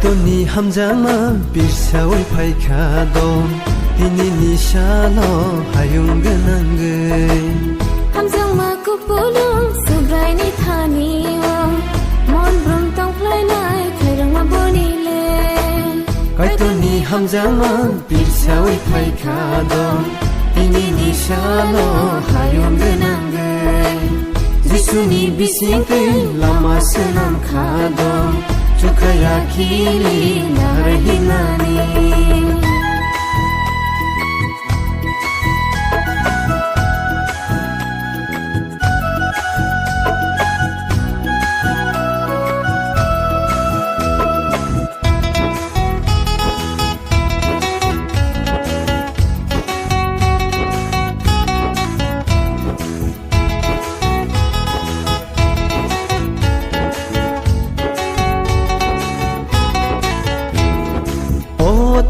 Kaitoni hamjama birsawai phaikado Dini nishalo hayung ganangay Hamjama kupulung subray ni thaniyo Mon brum tong play nai khairang mabonile Kaitoni hamjama birsawai phaikado Dini nishalo hayung ganangay Jisuni bisingkay lama senam khado Chukaya kili narahinani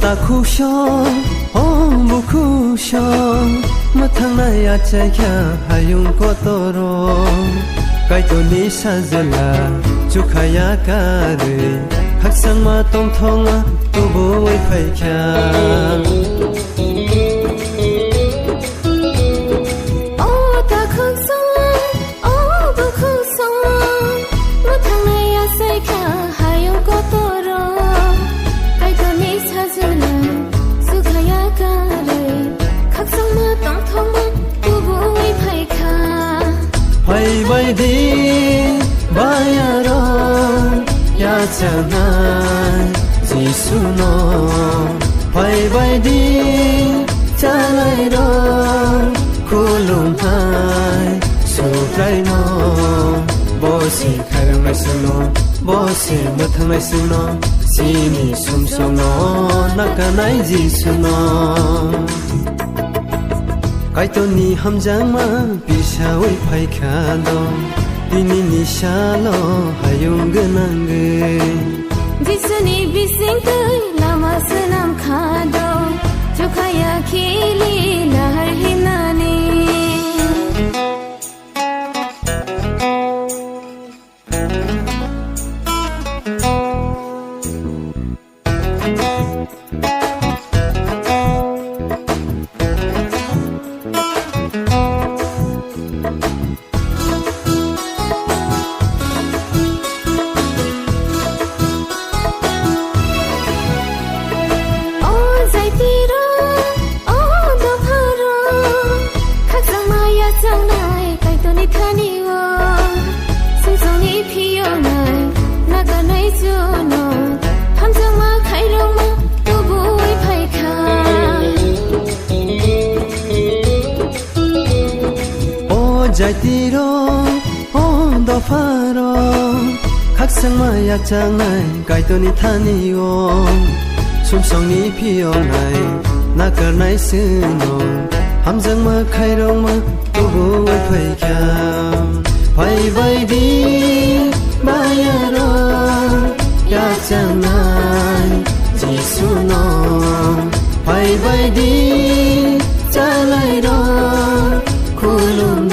Ta khusho bu khusho mathang na ya chai kya hayung ko toro kaitoni sajala chukhaya kare khaksang ma tong thonga tu boi phai kya Baidi bayaro ya chanai jisuno baidi chalai ro kulum hai sutrai no bosi kharang mai suno bosi mathang mai suno sini sumsono nakanai jisuno Kaitoni hamjama birsawai phaikado Dini nishalo hayung ganangay Jisuni bisingkay lama senam khado Chukaya kili narahinani Jaitiro do faro Kaksang maya changai kaitoni thaniyo Sumsong ni piyo nai nakarnai sino Hamjang ma khairong ma tubu phai kya Phai baidi bayaro ya changai jisuno Phai baidi chalai ro kulum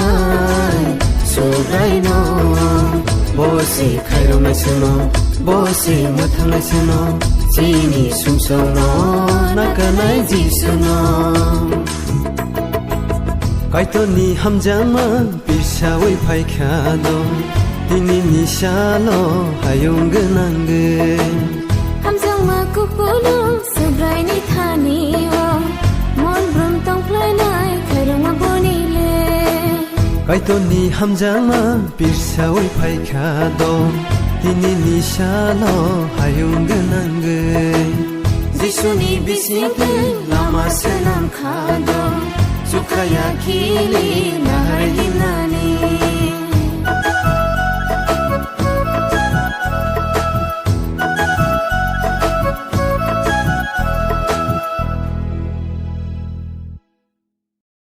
Subraino Bosi khairo na suno Bosi mathang na suno Sini sumsono Nakanai jisuno Kaitoni hamjama birsawai phaikado Dini nishalo hayung ganangay Hamjama kupulung subray ni thaniyo Mon brum tong play nai khairang mabonile Kaitoni hamjama birsawai phaikado Dini nishalo hayung ganangay Jisuni bisingkay lama senam khado Chukaya kili narahinani